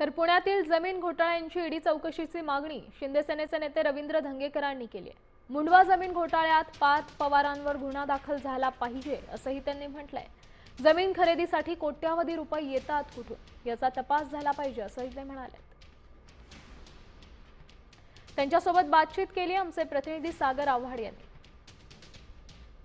तर पुण्यातील जमीन घोटाळ्यांची ईडी चौकशीची मागणी शिंदे सेनेचे नेते रवींद्र धंगेकरांनी केली आहे। मुंडवा जमीन घोटाळ्यात पार्थ पवारांवर गुन्हा दाखल झाला पाहिजे असंही त्यांनी म्हटलंय। जमीन खरेदीसाठी कोट्यावधी रुपये येतात कुठून याचा तपास झाला पाहिजे असंही ते म्हणाले। त्यांच्यासोबत बातचीत केली आमचे प्रतिनिधी सागर आव्हाड यांनी।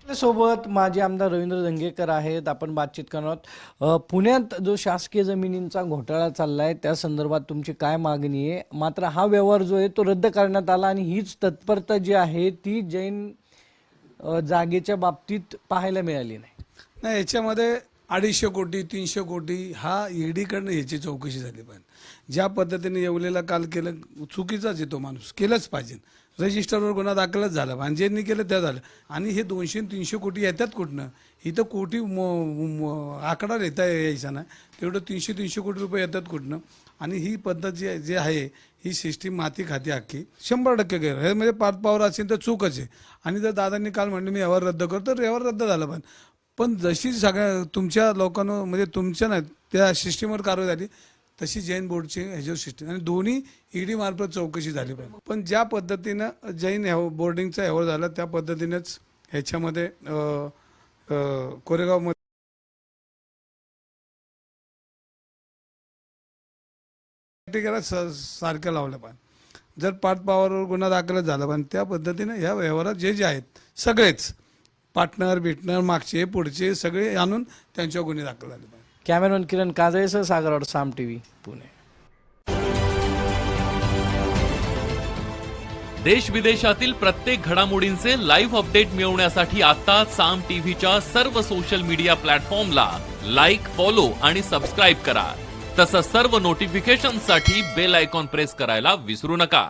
सोबत माजी आमदार रवींद्र धंगेकर आहेत। आपण बातचीत करणार आहोत। पुण्यात जो शासकीय जमिनींचा घोटाळा चाललाय त्या संदर्भात तुमची काय मागणी आहे? मात्र हा व्यवहार जो आहे तो रद्द करण्यात आला आणि हीच तत्परता जी आहे ती जैन जागेच्या बाबतीत पाहायला मिळाली नाही। याच्यामध्ये 250 कोटी 300 कोटी हा ईडीकडनं याची चौकशी झाली पाहिजे। ज्या पद्धतीने येवलेला काल केलं चुकीचाच आहे, तो माणूस केलंच पाहिजे। रजिस्टरवर गुन्हा दाखलच झाला आणि ज्यांनी केलं त्या झालं। आणि हे 200-300 कोटी येतात कुठनं? इथं कोटी आकडा लिहिता यायचा ना, तेवढं 300 कोटी रुपये येतात कुठनं? आणि ही पद्धत जी आहे ही सिस्टीम माती खाती अख्खी 100% गैर हे म्हणजे पार्थ पवार असेल तर चूकच आहे। आणि जर दादांनी काल म्हणलं मी व्यवहार रद्द करतो तर व्यवहार रद्द झाला पण जशी सगळ्या तुमच्या लोकांना म्हणजे तुमच्या नाही त्या सिस्टीमवर कारवाई झाली तशी जैन बोर्डची ह्याच्यावर सिस्टीम आणि दोन्ही ईडी मार्फत चौकशी झाली पाहिजे। पण ज्या पद्धतीनं जैन बोर्डिंगचा व्यवहार झाला त्या पद्धतीनेच ह्याच्यामध्ये कोरेगावमध्ये सारखं लावलं पाहिजे। जर पार्थ पवारवर गुन्हा दाखल झाला पण त्या पद्धतीने ह्या व्यवहारात जे आहेत सगळेच पार्टनर बिटनर मागचे पुढचे सगळे आणून त्यांच्यावर गुन्हे दाखल झाले पाहिजे। कॅमेरामॅन किरण काजळेसह सागर आव्हाड, साम टीव्ही, पुणे। देश विदेशातील प्रत्येक घडामोडींचे लाईव्ह अपडेट मिळवण्यासाठी आता साम टीव्हीच्या सर्व सोशल मीडिया प्लॅटफॉर्मला लाईक, फॉलो आणि सबस्क्राईब करा। तसंच सर्व नोटिफिकेशनसाठी बेल आयकॉन प्रेस करायला विसरू नका।